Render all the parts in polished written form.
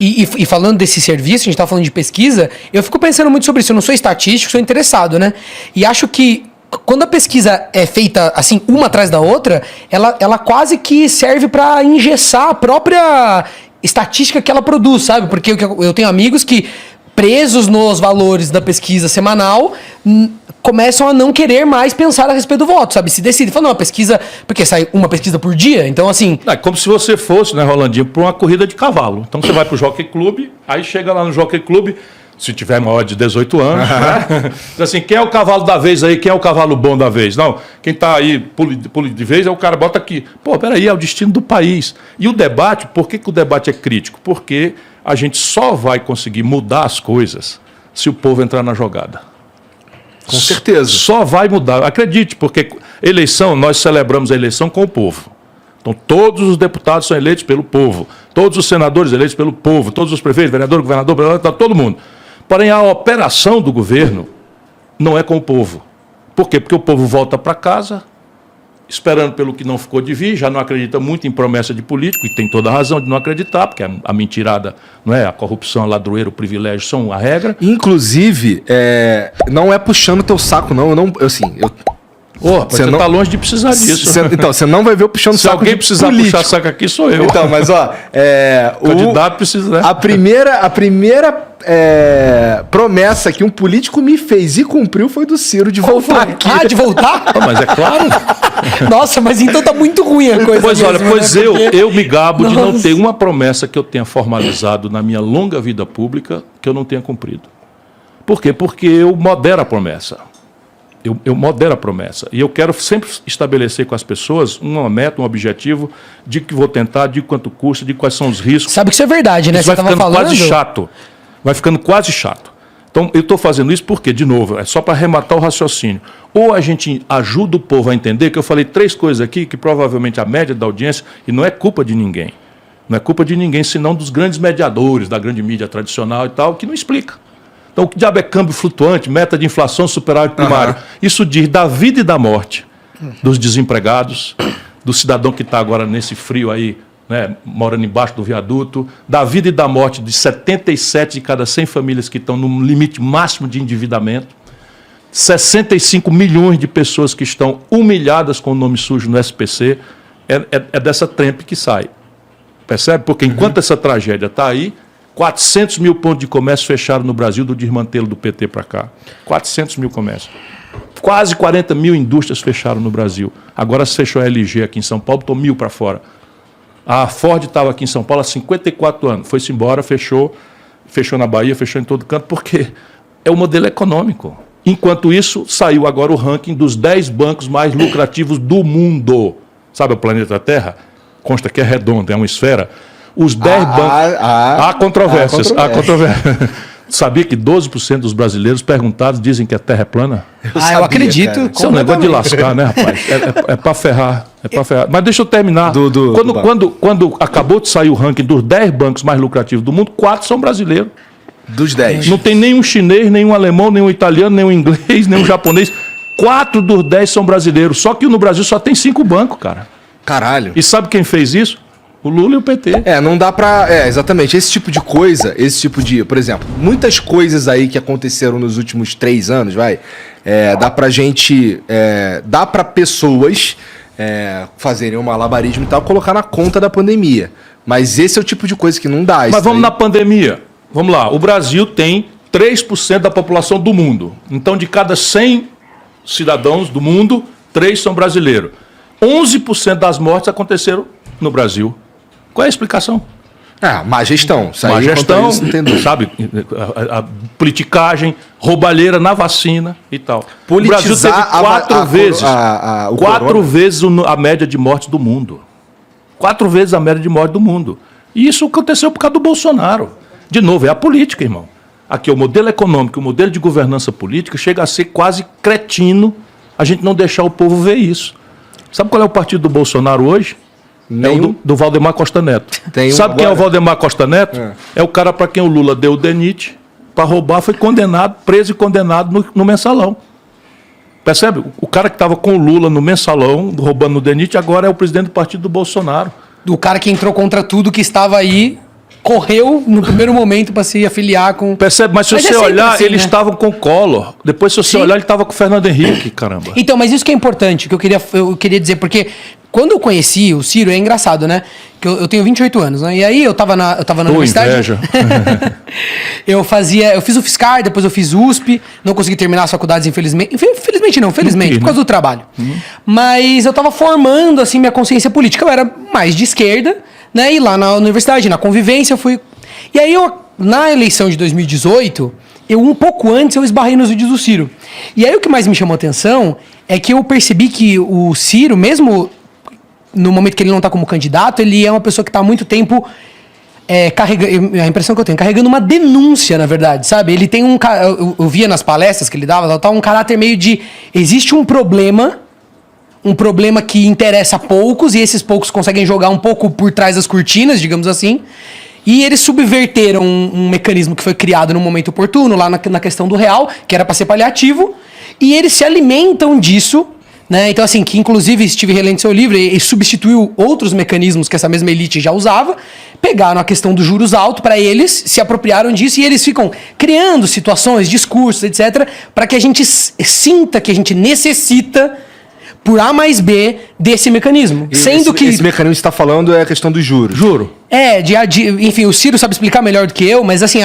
E falando desse serviço, a gente tá falando de pesquisa, eu fico pensando muito sobre isso. Eu não sou estatístico, sou interessado, né? E acho que quando a pesquisa é feita assim, uma atrás da outra, ela quase que serve para engessar a própria estatística que ela produz, sabe? Porque eu tenho amigos que, presos nos valores da pesquisa semanal, começam a não querer mais pensar a respeito do voto, sabe? Se decide, fala, não, a pesquisa, porque sai uma pesquisa por dia, então assim... É como se você fosse, né, Rolandinho, para uma corrida de cavalo. Então você vai para o Jockey Club, aí chega lá no Jockey Club, se tiver maior de 18 anos, né? Diz assim, quem é o cavalo da vez aí, quem é o cavalo bom da vez? Não, quem está aí, pule de vez, é o cara, bota aqui. Pô, peraí, é o destino do país. E o debate, por que o debate é crítico? Porque a gente só vai conseguir mudar as coisas se o povo entrar na jogada. Com certeza. Só vai mudar. Acredite, porque eleição, nós celebramos a eleição com o povo. Então, todos os deputados são eleitos pelo povo. Todos os senadores eleitos pelo povo. Todos os prefeitos, vereador, governador, todo mundo. Porém, a operação do governo não é com o povo. Por quê? Porque o povo volta para casa, esperando pelo que não ficou de vir, já não acredita muito em promessa de político, e tem toda a razão de não acreditar, porque a mentirada, não é? A corrupção, a ladroeira, o privilégio são a regra. Inclusive, não é puxando teu saco, não. Você está longe de precisar disso. Então, você não vai ver eu puxando Se saco alguém de precisar político. puxar saco aqui, sou eu. Então, mas ó... O candidato precisa, né? A primeira promessa que um político me fez e cumpriu foi do Ciro de voltar aqui. Ah, de voltar? Mas é claro. Nossa, mas então tá muito ruim a coisa. Pois mesmo, olha, pois né? eu me gabo de não Nossa. ter uma promessa que eu tenha formalizado na minha longa vida pública que eu não tenha cumprido. Por quê? Porque eu modero a promessa. Eu modero a promessa. E eu quero sempre estabelecer com as pessoas uma meta, um objetivo, de que vou tentar, de quanto custa, de quais são os riscos. Sabe que isso é verdade, né? Isso Você vai tava ficando falando... quase chato. Vai ficando quase chato. Então, eu estou fazendo isso porque, de novo, é só para arrematar o raciocínio. Ou a gente ajuda o povo a entender, que eu falei 3 coisas aqui, que provavelmente a média da audiência, e não é culpa de ninguém. Não é culpa de ninguém, senão dos grandes mediadores, da grande mídia tradicional e tal, que não explica. Então, o que diabo é câmbio flutuante, meta de inflação, superávit primário? Isso diz da vida e da morte dos desempregados, do cidadão que está agora nesse frio aí, né, morando embaixo do viaduto, da vida e da morte de 77 de cada 100 famílias que estão no limite máximo de endividamento, 65 milhões de pessoas que estão humilhadas com o nome sujo no SPC, é dessa trempe que sai. Percebe? Porque enquanto essa tragédia está aí, 400 mil pontos de comércio fecharam no Brasil do desmantelo do PT para cá. 400 mil comércios. Quase 40 mil indústrias fecharam no Brasil. Agora se fechou a LG aqui em São Paulo, botou 1.000 para fora. A Ford estava aqui em São Paulo há 54 anos. Foi-se embora, fechou na Bahia, fechou em todo canto, porque é o modelo econômico. Enquanto isso, saiu agora o ranking dos 10 bancos mais lucrativos do mundo. Sabe o planeta Terra? Consta que é redondo, é uma esfera. Os 10 bancos... Há controvérsias. Há controvérsias. Sabia que 12% dos brasileiros perguntados dizem que a Terra é plana? Eu acredito. Isso é um negócio de lascar, né, rapaz? É para ferrar. Mas deixa eu terminar. Quando acabou de sair o ranking dos 10 bancos mais lucrativos do mundo, 4 são brasileiros. Dos 10. Não tem nenhum chinês, nenhum alemão, nenhum italiano, nenhum inglês, nenhum japonês. 4 dos 10 são brasileiros. Só que no Brasil só tem 5 bancos, cara. Caralho. E sabe quem fez isso? O Lula e o PT. Não dá pra... exatamente. Esse tipo de coisa, por exemplo, muitas coisas aí que aconteceram nos últimos 3 anos, dá pra gente... dá pra pessoas fazerem um malabarismo e tal, colocar na conta da pandemia. Mas esse é o tipo de coisa que não dá. Mas vamos na pandemia. Vamos lá. O Brasil tem 3% da população do mundo. Então, de cada 100 cidadãos do mundo, 3 são brasileiros. 11% das mortes aconteceram no Brasil. Qual é a explicação? Má gestão. Má gestão, sabe? A politicagem, roubalheira na vacina e tal. Politizar o Brasil teve 4 vezes a média de mortes do mundo. 4 vezes a média de morte do mundo. E isso aconteceu por causa do Bolsonaro. De novo, é a política, irmão. Aqui, o modelo econômico, o modelo de governança política chega a ser quase cretino a gente não deixar o povo ver isso. Sabe qual é o partido do Bolsonaro hoje? É o do Valdemar Costa Neto. Sabe quem é o Valdemar Costa Neto? É o cara para quem o Lula deu o DENIT para roubar, foi condenado, preso e condenado no mensalão. Percebe? O cara que estava com o Lula no mensalão, roubando no DENIT, agora é o presidente do partido do Bolsonaro. Do cara que entrou contra tudo que estava aí correu no primeiro momento para se afiliar com... Percebe? Mas se você olhar, assim, eles estavam com Collor. Depois, se você olhar, ele estava com o Fernando Henrique, caramba. Então, mas isso que é importante, que eu queria dizer, porque quando eu conheci o Ciro, é engraçado, né? Que eu tenho 28 anos, né? E aí eu tava na universidade. Inveja. Eu fiz o Fiscar, depois eu fiz USP, não consegui terminar as faculdades, infelizmente. Felizmente, por causa do trabalho. Mas eu tava formando, assim, minha consciência política. Eu era mais de esquerda, né? E lá na universidade, na convivência, eu fui... E aí, na eleição de 2018, um pouco antes, eu esbarrei nos vídeos do Ciro. E aí, o que mais me chamou a atenção é que eu percebi que o Ciro, mesmo no momento que ele não tá como candidato, ele é uma pessoa que tá há muito tempo a impressão que eu tenho, carregando uma denúncia, na verdade, sabe? Ele tem eu via nas palestras que ele dava, um caráter meio de... Existe um problema que interessa a poucos, e esses poucos conseguem jogar um pouco por trás das cortinas, digamos assim, e eles subverteram um mecanismo que foi criado no momento oportuno, lá na questão do real, que era para ser paliativo, e eles se alimentam disso, né? Então, assim, que inclusive Steve relendo seu livro e substituiu outros mecanismos que essa mesma elite já usava, pegaram a questão dos juros altos para eles, se apropriaram disso e eles ficam criando situações, discursos, etc., para que a gente sinta que a gente necessita, por A mais B, desse mecanismo. Sendo que esse mecanismo que você está falando é a questão dos juros. Juro. Enfim, o Ciro sabe explicar melhor do que eu, mas assim,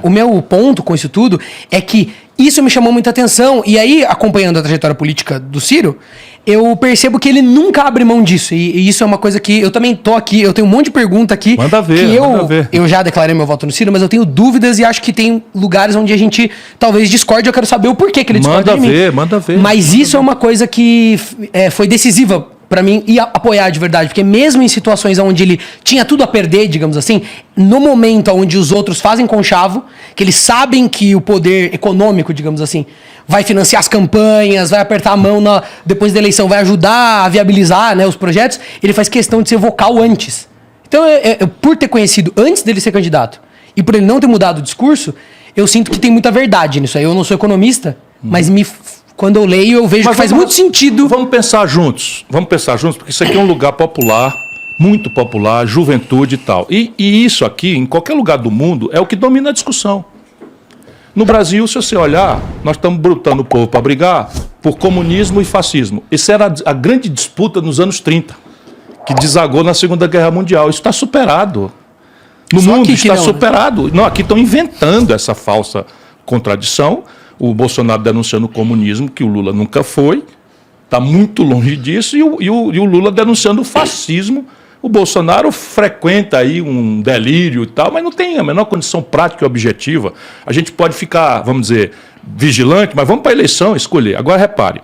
o meu ponto com isso tudo é que isso me chamou muita atenção. E aí, acompanhando a trajetória política do Ciro, eu percebo que ele nunca abre mão disso. E isso é uma coisa que eu também tô aqui, eu tenho um monte de pergunta aqui. Manda ver, manda ver. Eu já declarei meu voto no Ciro, mas eu tenho dúvidas e acho que tem lugares onde a gente talvez discorde. Eu quero saber o porquê que ele discorda de mim. Manda ver. Mas isso é uma coisa que foi decisiva pra mim e apoiar de verdade, porque mesmo em situações onde ele tinha tudo a perder, digamos assim, no momento onde os outros fazem conchavo, que eles sabem que o poder econômico, digamos assim, vai financiar as campanhas, vai apertar a mão depois da eleição, vai ajudar a viabilizar, né, os projetos, ele faz questão de ser vocal antes. Então, por ter conhecido antes dele ser candidato e por ele não ter mudado o discurso, eu sinto que tem muita verdade nisso aí. Eu não sou economista, mas quando eu leio, eu vejo que faz muito sentido. Vamos pensar juntos, porque isso aqui é um lugar popular, muito popular, juventude e tal. E isso aqui, em qualquer lugar do mundo, é o que domina a discussão. No Brasil, se você olhar, nós estamos brutando o povo para brigar por comunismo e fascismo. Essa era a grande disputa nos anos 30, que desagou na Segunda Guerra Mundial. Isso está superado. No mundo está superado. Não, aqui estão inventando essa falsa contradição. O Bolsonaro denunciando o comunismo, que o Lula nunca foi, está muito longe disso, e o Lula denunciando o fascismo. O Bolsonaro frequenta aí um delírio e tal, mas não tem a menor condição prática e objetiva. A gente pode ficar, vamos dizer, vigilante, mas vamos para a eleição escolher. Agora, repare,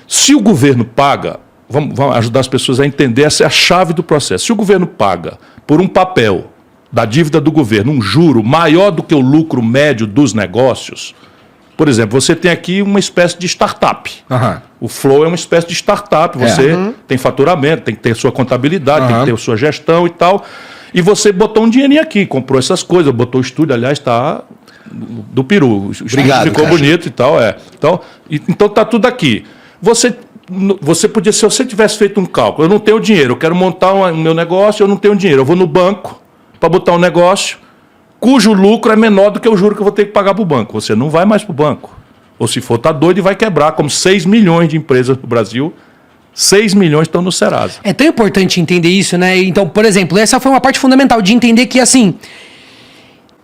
se o governo paga, vamos ajudar as pessoas a entender, essa é a chave do processo. Se o governo paga por um papel da dívida do governo um juro maior do que o lucro médio dos negócios... Por exemplo, você tem aqui uma espécie de startup. O Flow é uma espécie de startup. Você tem faturamento, tem que ter sua contabilidade, tem que ter sua gestão e tal. E você botou um dinheirinho aqui, comprou essas coisas, botou o estúdio, aliás, está do peru. O estúdio ficou bonito e tal. Então está tudo aqui. Você podia, se você tivesse feito um cálculo, eu não tenho dinheiro, eu quero montar o meu negócio, eu não tenho dinheiro. Eu vou no banco para botar um negócio cujo lucro é menor do que o juro que eu vou ter que pagar para o banco. Você não vai mais para o banco. Ou se for, está doido e vai quebrar, como 6 milhões de empresas no Brasil, 6 milhões estão no Serasa. É tão importante entender isso, né? Então, por exemplo, essa foi uma parte fundamental de entender que, assim,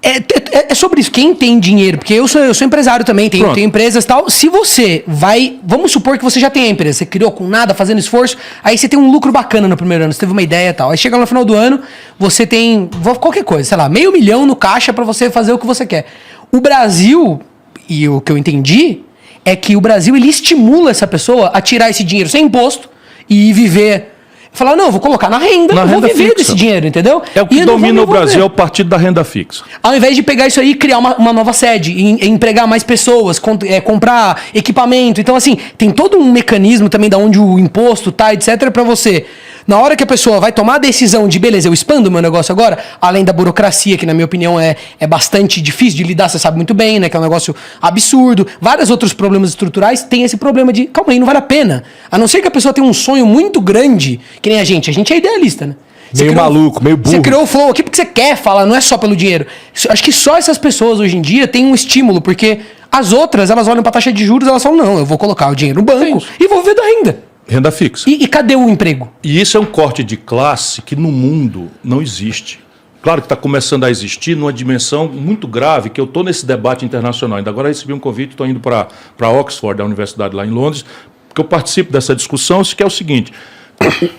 é sobre isso. Quem tem dinheiro, porque eu sou empresário também, tenho empresas e tal. Se você vai... Vamos supor que você já tem a empresa, você criou com nada, fazendo esforço, aí você tem um lucro bacana no primeiro ano, você teve uma ideia e tal. Aí chega no final do ano, você tem qualquer coisa, sei lá, $500 mil no caixa pra você fazer o que você quer. O Brasil, e o que eu entendi, é que o Brasil, ele estimula essa pessoa a tirar esse dinheiro sem imposto e viver... Falar, não, vou colocar na renda, vou viver fixa desse dinheiro, entendeu? É o que domina o Brasil, é o partido da renda fixa. Ao invés de pegar isso aí e criar uma nova sede, empregar mais pessoas, comprar equipamento. Então, assim, tem todo um mecanismo também de onde o imposto tá, etc, pra você... Na hora que a pessoa vai tomar a decisão de, beleza, eu expando o meu negócio agora, além da burocracia, que na minha opinião é bastante difícil de lidar, você sabe muito bem, né? Que é um negócio absurdo. Vários outros problemas estruturais tem esse problema de, calma aí, não vale a pena. A não ser que a pessoa tenha um sonho muito grande, que nem a gente é idealista, né? Meio maluco, meio burro. Você criou o Flow aqui porque você quer falar, não é só pelo dinheiro. Acho que só essas pessoas hoje em dia têm um estímulo, porque as outras, elas olham pra taxa de juros e elas falam, não, eu vou colocar o dinheiro no banco e vou viver da renda. Renda fixa. E cadê o emprego? E isso é um corte de classe que no mundo não existe. Claro que está começando a existir numa dimensão muito grave, que eu estou nesse debate internacional. Ainda agora recebi um convite, estou indo para Oxford, a universidade lá em Londres, porque eu participo dessa discussão, que é o seguinte,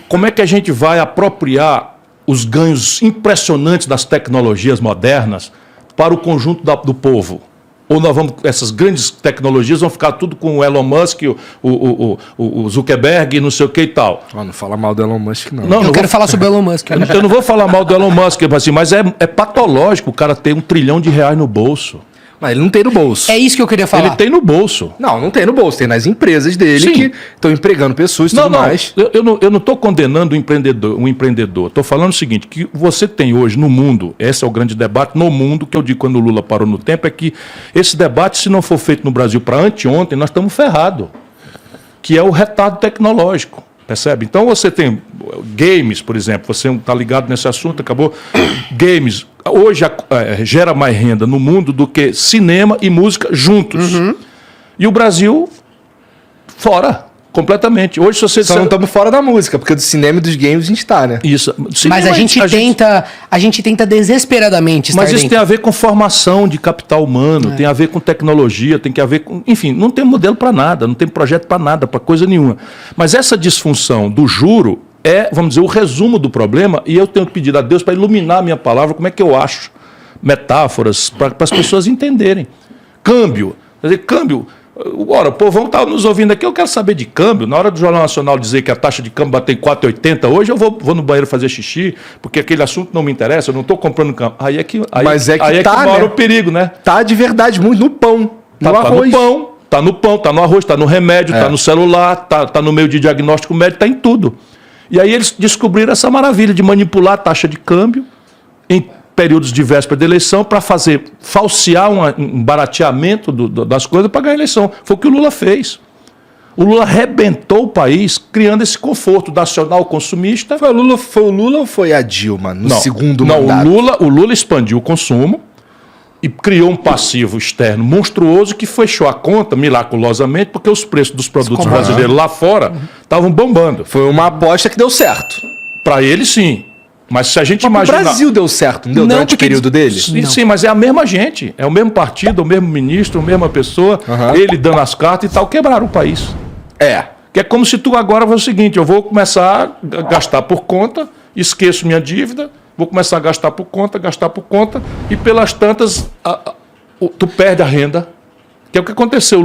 como é que a gente vai apropriar os ganhos impressionantes das tecnologias modernas para o conjunto do povo? Ou nós vamos, essas grandes tecnologias vão ficar tudo com o Elon Musk, o Zuckerberg, não sei o que e tal. Não fala mal do Elon Musk, não. Eu não quero falar sobre o Elon Musk. Eu não vou falar mal do Elon Musk, assim, mas é patológico o cara ter R$1 trilhão no bolso. Mas ele não tem no bolso. É isso que eu queria falar. Ele tem no bolso. Não tem no bolso. Tem nas empresas dele Sim. que estão empregando pessoas e tudo mais. Eu não estou condenando o empreendedor. Estou falando o seguinte, que você tem hoje no mundo, esse é o grande debate no mundo, que eu digo quando o Lula parou no tempo, é que esse debate, se não for feito no Brasil para anteontem, nós estamos ferrados. Que é o retardo tecnológico. Percebe? Então você tem games, por exemplo, você está ligado nesse assunto, acabou. Games, hoje gera mais renda no mundo do que cinema e música juntos. E o Brasil, fora, completamente. Hoje, se você... Só não estamos fora da música, porque do cinema e dos games a gente está, né? Isso. Mas a gente tenta desesperadamente estar Mas isso dentro. tem a ver com formação de capital humano, tem a ver com tecnologia, tem a ver com... Enfim, não tem modelo para nada, não tem projeto para nada, para coisa nenhuma. Mas essa disfunção do juro é, vamos dizer, o resumo do problema, e eu tenho pedido a Deus para iluminar a minha palavra, como é que eu acho metáforas para as pessoas entenderem. Câmbio. Quer dizer, câmbio... Ora, o povão está nos ouvindo aqui, eu quero saber de câmbio. Na hora do Jornal Nacional dizer que a taxa de câmbio bateu em 4,80 hoje, eu vou no banheiro fazer xixi, porque aquele assunto não me interessa, eu não estou comprando câmbio. Aí é que mora o perigo, né? Tá de verdade, muito no pão, no arroz. Tá no pão, tá no arroz, tá no remédio, tá no celular, tá no meio de diagnóstico médico, tá em tudo. E aí eles descobriram essa maravilha de manipular a taxa de câmbio em períodos de véspera de eleição para falsear um barateamento das coisas para ganhar a eleição. Foi o que o Lula fez. O Lula arrebentou o país criando esse conforto nacional consumista. Foi o Lula ou foi a Dilma no segundo mandato? O Lula expandiu o consumo e criou um passivo externo monstruoso que fechou a conta miraculosamente porque os preços dos produtos brasileiros lá fora estavam bombando. Foi uma aposta que deu certo. Para ele, sim. Mas se a gente imaginar... O Brasil deu certo, não deu durante o período dele? Sim, mas é a mesma gente. É o mesmo partido, o mesmo ministro, a mesma pessoa. Ele dando as cartas e tal. Quebraram o país. Que é como se tu agora fosse o seguinte, eu vou começar a gastar por conta, esqueço minha dívida, vou começar a gastar por conta, e pelas tantas, tu perde a renda. Que é o que aconteceu.